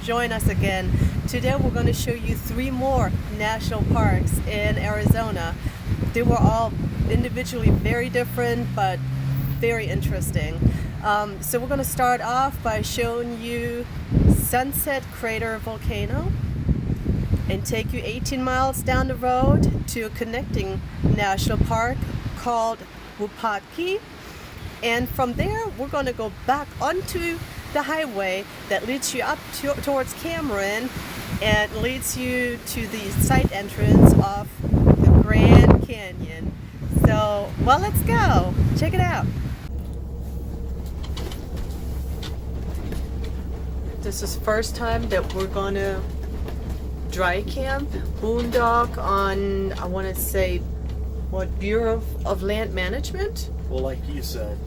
join us again. Today we're going to show you 3 more national parks in Arizona. They were all individually very different but very interesting. So we're going to start off by showing you Sunset Crater Volcano and take you 18 miles down the road to a connecting national park called Wupatki. And from there we're going to go back onto the highway that leads you up towards Cameron and leads you to the site entrance of the Grand Canyon. So, well, let's go. Check it out. This is the first time that we're going to dry camp, boondock on, I want to say, what, Bureau of Land Management? Well, like you said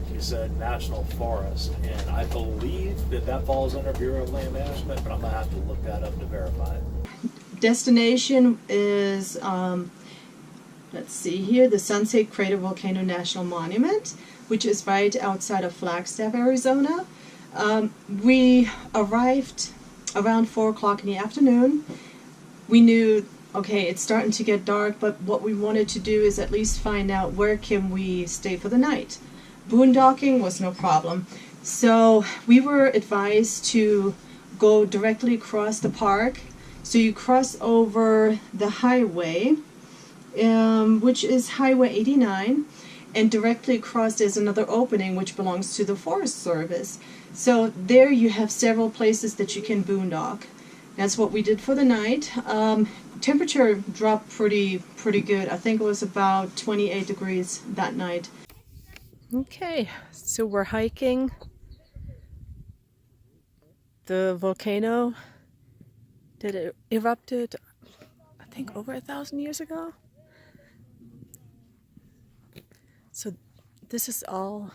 National Forest, and I believe that falls under Bureau of Land Management, but I'm going to have to look that up to verify it. Destination is, let's see here, the Sunset Crater Volcano National Monument, which is right outside of Flagstaff, Arizona. We arrived around 4 o'clock in the afternoon. We knew, okay, it's starting to get dark, but what we wanted to do is at least find out where can we stay for the night. Boondocking was no problem. So we were advised to go directly across the park. So you cross over the highway, which is Highway 89, and directly across there's another opening which belongs to the Forest Service. So there you have several places that you can boondock. That's what we did for the night. Temperature dropped pretty good. I think it was about 28 degrees that night. Okay, so we're hiking the volcano that erupted, I think, over 1,000 years ago. So this is all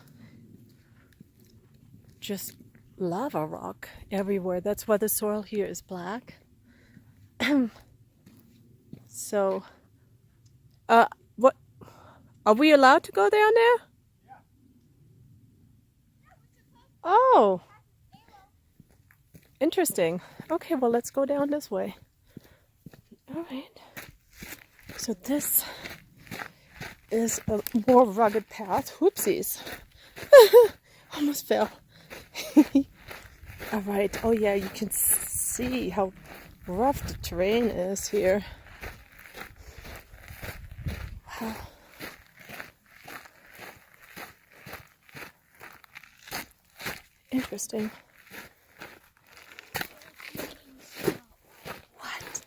just lava rock everywhere. That's why the soil here is black. So, what are we allowed to go down there? Oh, interesting. Okay, well, let's go down this way. All right. So this is a more rugged path. Whoopsies. Almost fell. All right. Oh, yeah, you can see how rough the terrain is here. Wow. Interesting. What?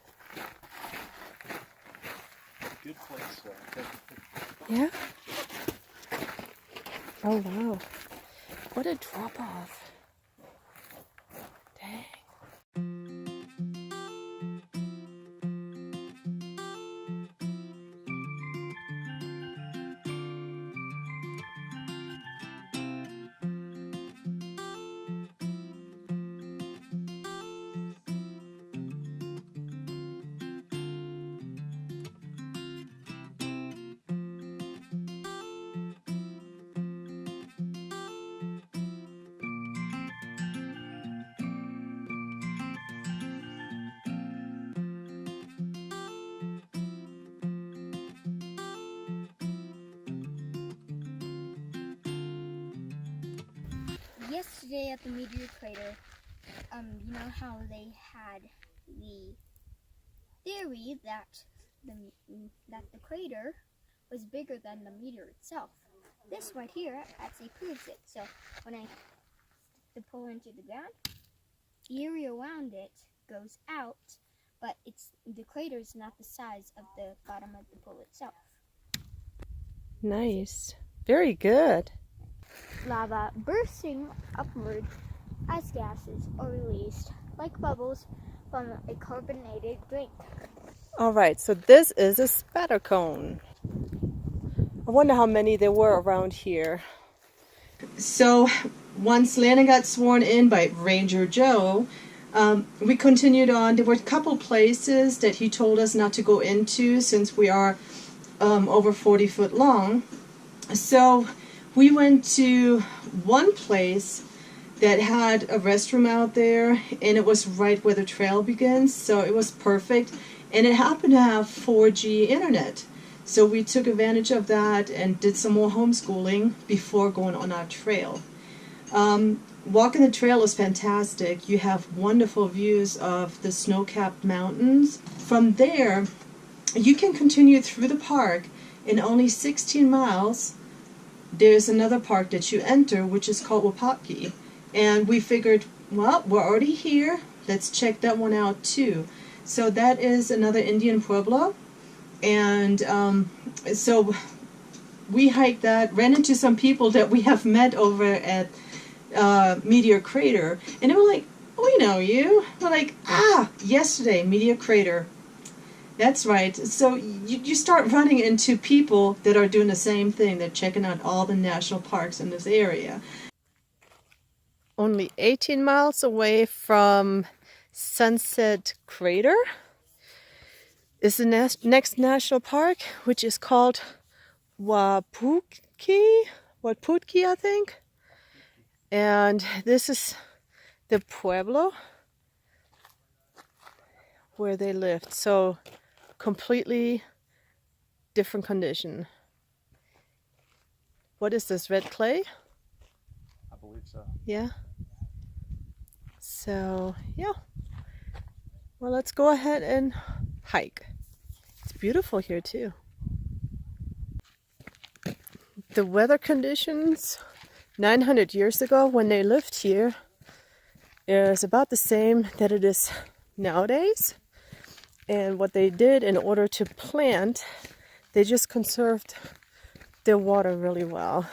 Good place. Yeah? Oh, wow. What a drop off. Dang. Yesterday at the meteor crater, you know how they had the theory that the crater was bigger than the meteor itself. This right here actually proves it. So when I stick the pole into the ground, the area around it goes out, but the crater is not the size of the bottom of the pole itself. Nice. Very good. Lava bursting upward as gases are released like bubbles from a carbonated drink. All right, so this is a spatter cone. I wonder how many there were around here. So once Lana got sworn in by Ranger Joe, we continued on. There were a couple places that he told us not to go into since we are over 40 foot long. So we went to one place that had a restroom out there, and it was right where the trail begins, so it was perfect. And it happened to have 4G internet, so we took advantage of that and did some more homeschooling before going on our trail. Walking the trail is fantastic. You have wonderful views of the snow-capped mountains. From there, you can continue through the park. In only 16 miles, there's another park that you enter, which is called Wupatki. And we figured, well, we're already here, let's check that one out too. So that is another Indian pueblo. And so we hiked that, ran into some people that we have met over at Meteor Crater. And they were like, we know you. We're like, yesterday, Meteor Crater. That's right. So you start running into people that are doing the same thing. They're checking out all the national parks in this area. Only 18 miles away from Sunset Crater is the next national park, which is called Wupatki, I think. And this is the pueblo where they lived. So completely different condition. What is this, red clay? I believe so. Yeah. So, yeah. Well, let's go ahead and hike. It's beautiful here too. The weather conditions 900 years ago when they lived here is about the same that it is nowadays. And what they did in order to plant, they just conserved their water really well.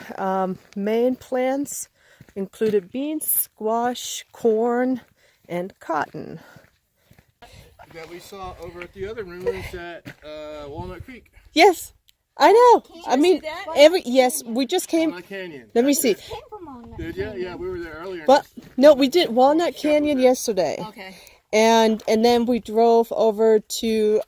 Main plants included beans, squash, corn, and cotton. That we saw over at the other ruins at Walnut Creek. Yes, I know. I mean, yes, we just came. Walnut Canyon. Let me see. Did you? Yeah, we were there earlier. But no, we did Walnut Canyon yesterday. Okay. And then we drove over to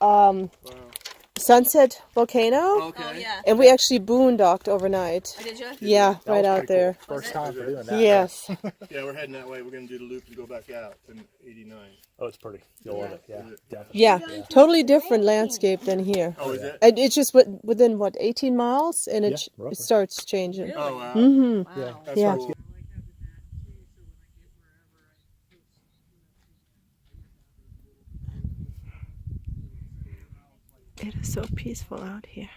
Sunset Volcano. Okay. Oh, yeah. And we actually boondocked overnight. Oh, did you? Yeah, That right was out pretty there. cool. First time for doing that. Yes. Yeah, we're heading that way. We're going to do the loop and go back out to 89. Oh, it's pretty. You'll love it. Yeah, definitely. Yeah, totally different landscape than here. Oh, is it? And it's just within, 18 miles? And Yeah, it roughly. starts changing. Oh, wow. Mm-hmm. Wow. That's Yeah. cool. It is so peaceful out here.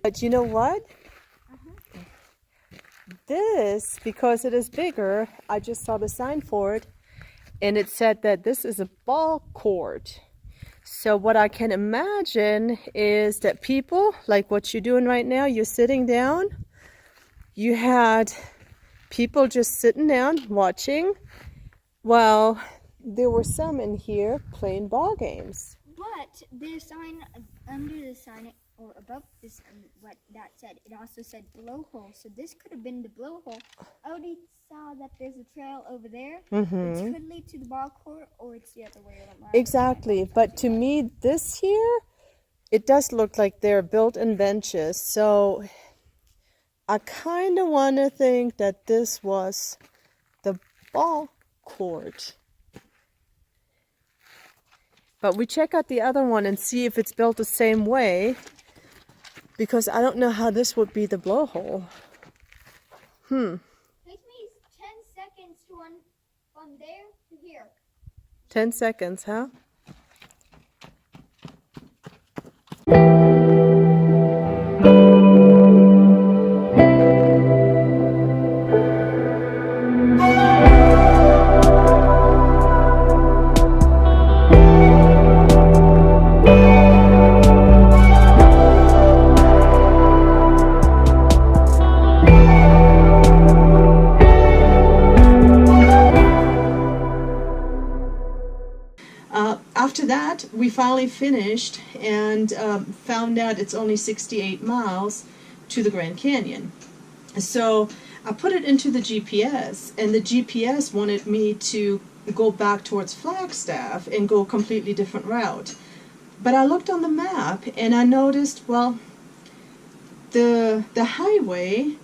But you know what? This, because it is bigger, I just saw the sign for it, and it said that this is a ball court. So what I can imagine is that people, like what you're doing right now, you're sitting down, you had people just sitting down watching, while there were some in here playing ball games. But the sign under the sign or above this, what that said, it also said blowhole. So this could have been the blowhole. I already saw that there's a trail over there, which could lead to the ball court, or it's the other way around. Exactly, but to me, this here, it does look like they're built-in benches. So I kind of want to think that this was the ball court. But we check out the other one and see if it's built the same way, because I don't know how this would be the blowhole. Takes me 10 seconds to run from there to here. 10 seconds, huh? After that, we finally finished and found out it's only 68 miles to the Grand Canyon. So I put it into the GPS, and the GPS wanted me to go back towards Flagstaff and go a completely different route. But I looked on the map and I noticed, well, the highway,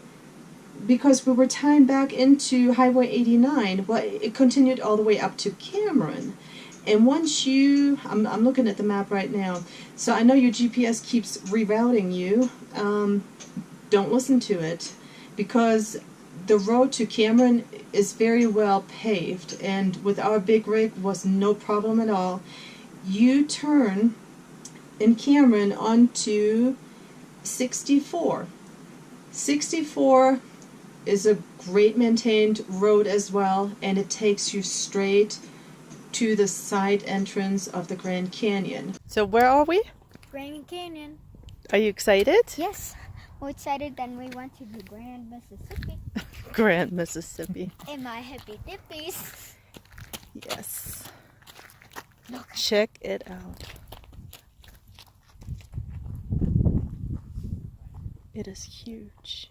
because we were tying back into Highway 89, well, it continued all the way up to Cameron. And once I'm looking at the map right now, so I know your GPS keeps rerouting you. Don't listen to it, because the road to Cameron is very well paved, and with our big rig was no problem at all. You turn in Cameron onto 64. 64 is a great maintained road as well, and it takes you straight to the side entrance of the Grand Canyon. So where are we? Grand Canyon. Are you excited? Yes. More excited than we went to the Grand Mississippi. Grand Mississippi. In my hippie dippies. Yes. Look. Check it out. It is huge.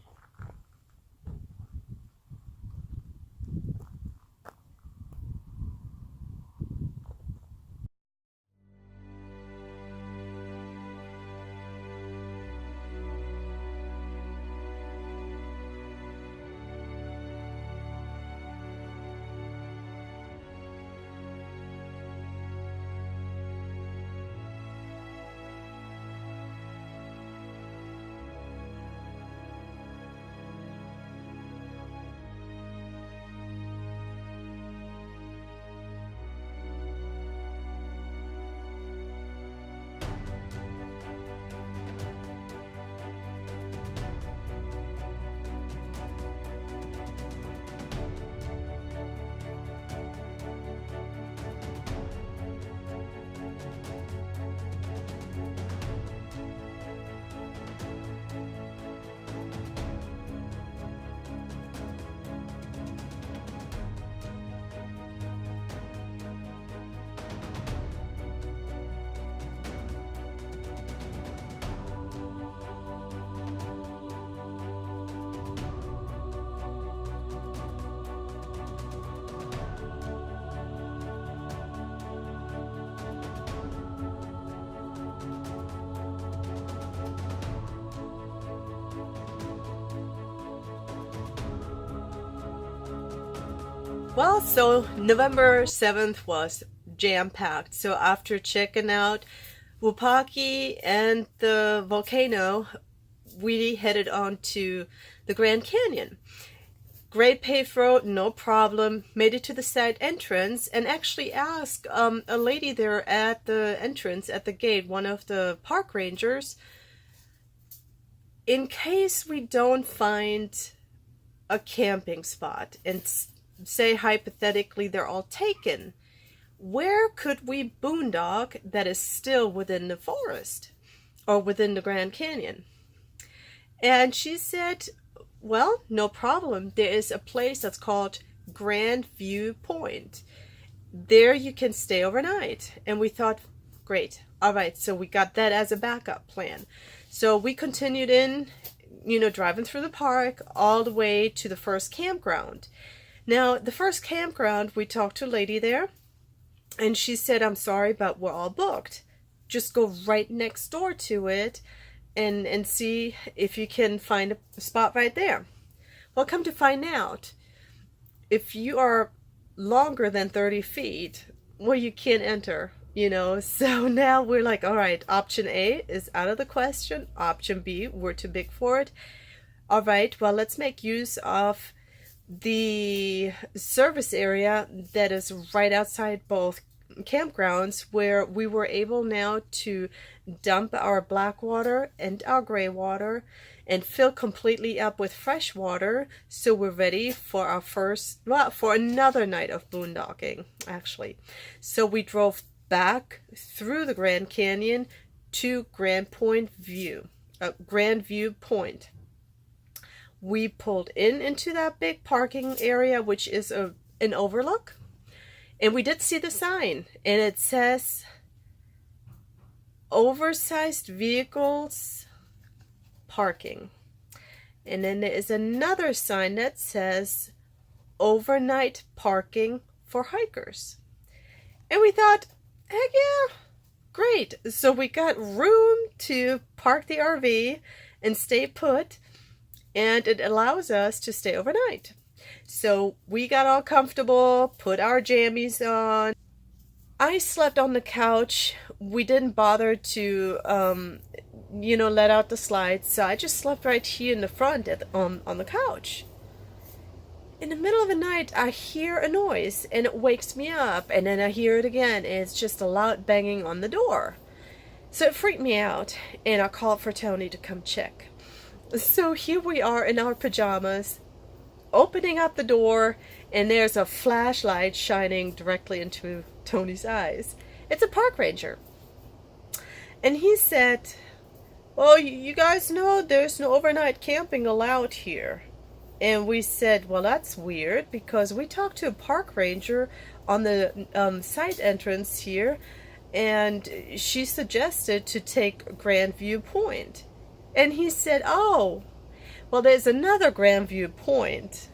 Well, so November 7th was jam-packed. So after checking out Wupatki and the Volcano, we headed on to the Grand Canyon. Great paved road, no problem. Made it to the side entrance and actually asked a lady there at the entrance, at the gate, one of the park rangers, in case we don't find a camping spot and say hypothetically they're all taken, where could we boondock that is still within the forest or within the Grand Canyon? And she said, well, no problem. There is a place that's called Grand View Point. There you can stay overnight. And we thought, great. All right. So we got that as a backup plan. So we continued in, driving through the park all the way to the first campground. Now, the first campground, we talked to a lady there, and she said, I'm sorry, but we're all booked. Just go right next door to it and see if you can find a spot right there. Well, come to find out, if you are longer than 30 feet, well, you can't enter, So now we're like, all right, option A is out of the question. Option B, we're too big for it. All right, well, let's make use of the service area that is right outside both campgrounds, where we were able now to dump our black water and our gray water and fill completely up with fresh water, so we're ready for our for another night of boondocking, actually. So we drove back through the Grand Canyon to Grand View Point. We pulled into that big parking area, which is an overlook. And we did see the sign. And it says, oversized vehicles parking. And then there is another sign that says, overnight parking for hikers. And we thought, heck yeah, great. So we got room to park the RV and stay put, and it allows us to stay overnight. So we got all comfortable, put our jammies on. I slept on the couch. We didn't bother to, let out the slides, so I just slept right here in the front on the couch. In the middle of the night, I hear a noise, and it wakes me up, and then I hear it again, and it's just a loud banging on the door. So it freaked me out, and I called for Tony to come check. So here we are in our pajamas, opening up the door, and there's a flashlight shining directly into Tony's eyes. It's a park ranger. And he said, well, you guys know there's no overnight camping allowed here. And we said, well, that's weird, because we talked to a park ranger on the site entrance here, and she suggested to take Grandview Point. And he said, oh, well, there's another Grandview Point,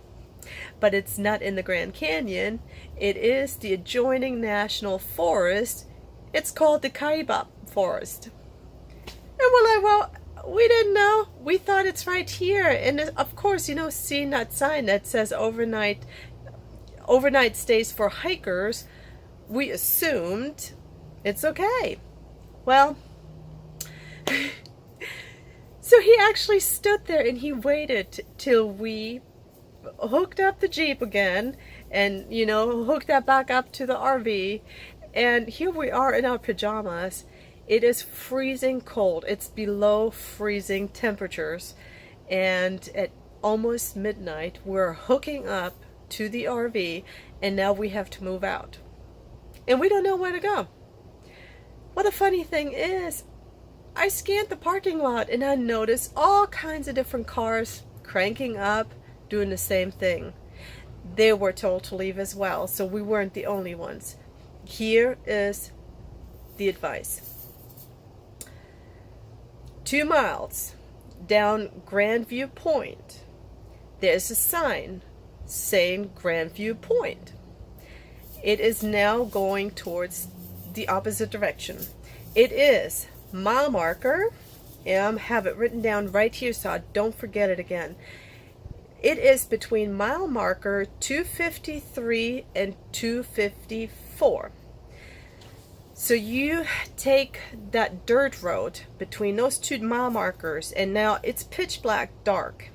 but it's not in the Grand Canyon. It is the adjoining national forest. It's called the Kaibab Forest. And we're like, well, we didn't know. We thought it's right here. And of course, seeing that sign that says overnight stays for hikers, we assumed it's okay. Well, so he actually stood there and he waited till we hooked up the Jeep again and, hooked that back up to the RV. And here we are in our pajamas. It is freezing cold. It's below freezing temperatures. And at almost midnight, we're hooking up to the RV, and now we have to move out. And we don't know where to go. Well, the funny thing is, I scanned the parking lot, and I noticed all kinds of different cars cranking up, doing the same thing. They were told to leave as well, so we weren't the only ones. Here is the advice. 2 miles down Grandview Point, there's a sign saying Grandview Point. It is now going towards the opposite direction. It is mile marker, and I have it written down right here so I don't forget it again. It is between mile marker 253 and 254. So you take that dirt road between those 2 mile markers, and now it's pitch black dark.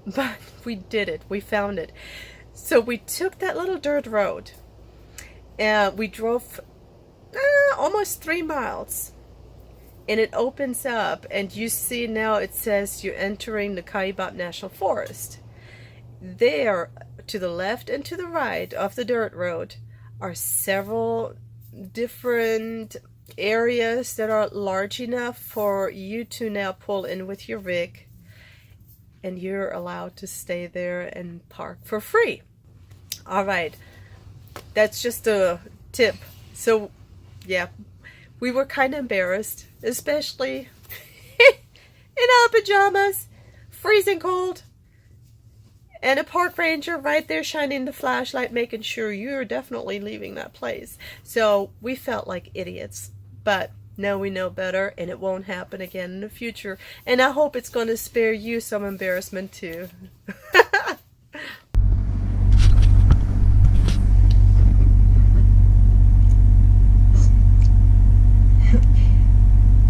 But we did it. We found it. So we took that little dirt road, and we drove almost 3 miles. And it opens up, and you see now it says you're entering the Kaibab National Forest. There, to the left and to the right of the dirt road, are several different areas that are large enough for you to now pull in with your rig, and you're allowed to stay there and park for free. All right, that's just a tip. So yeah, we were kind of embarrassed, especially in our pajamas, freezing cold, and a park ranger right there shining the flashlight, making sure you're definitely leaving that place. So we felt like idiots, but now we know better, and it won't happen again in the future. And I hope it's going to spare you some embarrassment too.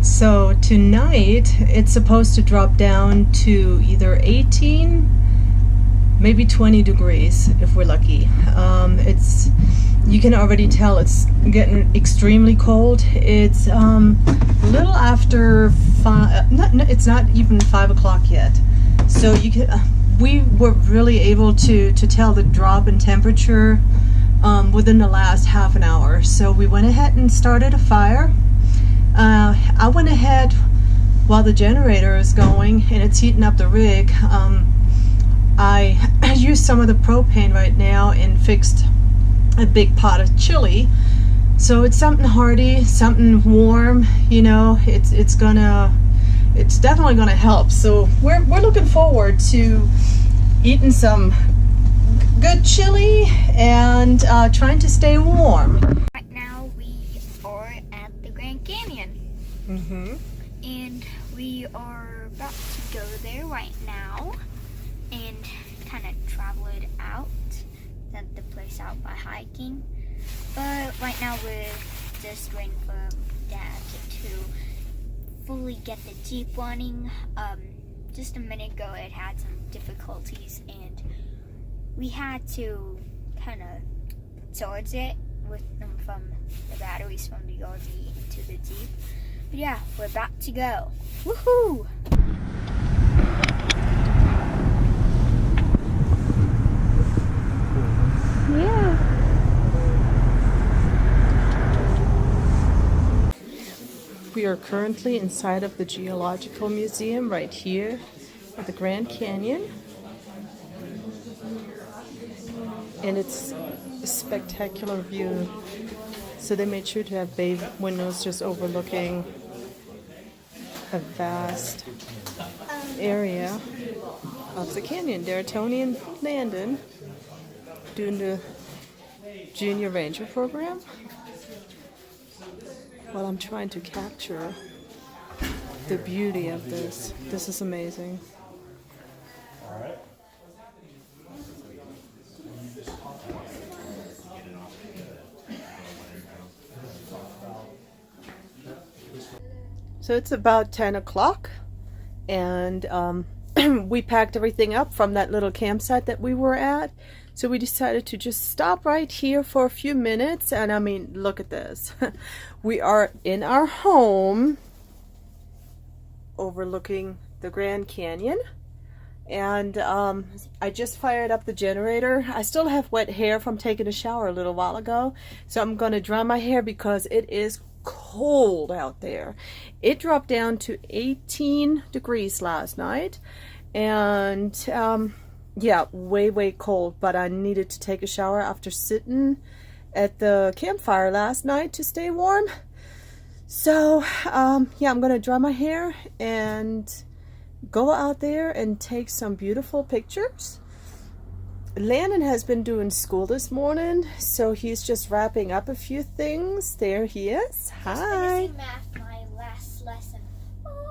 So tonight it's supposed to drop down to either 18, maybe 20 degrees if we're lucky. You can already tell it's getting extremely cold. It's a little after 5. It's not even 5 o'clock yet. So we were really able to tell the drop in temperature within the last half an hour. So we went ahead and started a fire. I went ahead while the generator is going and it's heating up the rig. I used some of the propane right now and fixed a big pot of chili. So it's something hearty, something warm. It's definitely gonna help. So we're looking forward to eating some good chili and trying to stay warm. Right now we are at the Grand Canyon. and we are about to go there right now and kind of travel it out, the place out by hiking. But right now we're just waiting for Dad to fully get the Jeep running. Just a minute ago it had some difficulties and we had to kind of charge it with them from the batteries from the RV into the Jeep. But yeah, we're about to go. Woohoo! Yeah. We are currently inside of the Geological Museum right here at the Grand Canyon. And it's a spectacular view. So they made sure to have bay windows just overlooking a vast area of the canyon. There are Tony and Landon doing the Junior Ranger program. Well, I'm trying to capture the beauty of this. This is amazing. So it's about 10 o'clock and we packed everything up from that little campsite that we were at. So we decided to just stop right here for a few minutes. And I mean, look at this. We are in our home overlooking the Grand Canyon. And I just fired up the generator. I still have wet hair from taking a shower a little while ago. So I'm going to dry my hair because it is cold out there. It dropped down to 18 degrees last night. And yeah, way cold, but I needed to take a shower after sitting at the campfire last night to stay warm. So yeah, I'm gonna dry my hair and go out there and take some beautiful pictures. Landon has been doing school this morning, so he's just wrapping up a few things. There he is. Hi. Math, my last lesson.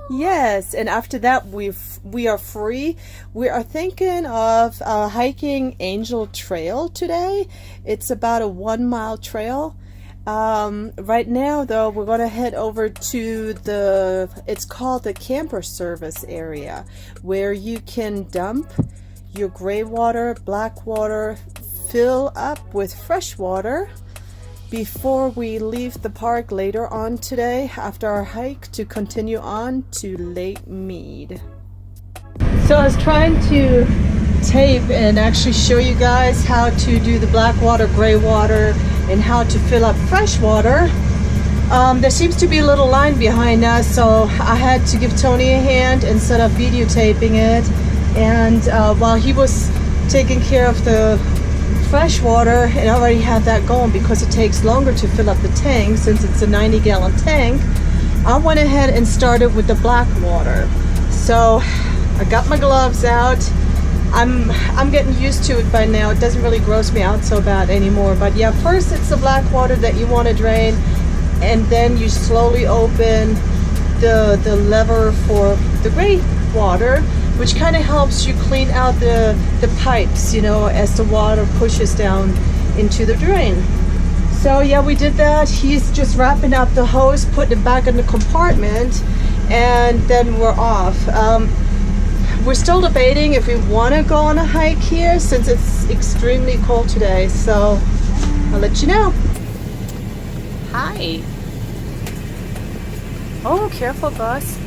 Yes, and after that we are free. We are thinking of hiking Angel Trail today. It's about a 1 mile trail. Right now though, we're going to head over to it's called the camper service area, where you can dump your gray water, black water, fill up with fresh water before we leave the park later on today after our hike to continue on to Lake Mead. So I was trying to tape and actually show you guys how to do the black water, gray water, and how to fill up fresh water. There seems to be a little line behind us, so I had to give Tony a hand instead of videotaping it. And while he was taking care of the fresh water, and I already had that going because it takes longer to fill up the tank since it's a 90-gallon tank. I went ahead and started with the black water. So I got my gloves out. I'm getting used to it by now. It doesn't really gross me out so bad anymore. But yeah, first it's the black water that you want to drain, and then you slowly open the lever for the gray water, which kind of helps you clean out the pipes, you know, as the water pushes down into the drain. So yeah, we did that. He's just wrapping up the hose, putting it back in the compartment, and then we're off. We're still debating if we want to go on a hike here since it's extremely cold today, so I'll let you know. Hi. Oh, careful, Gus.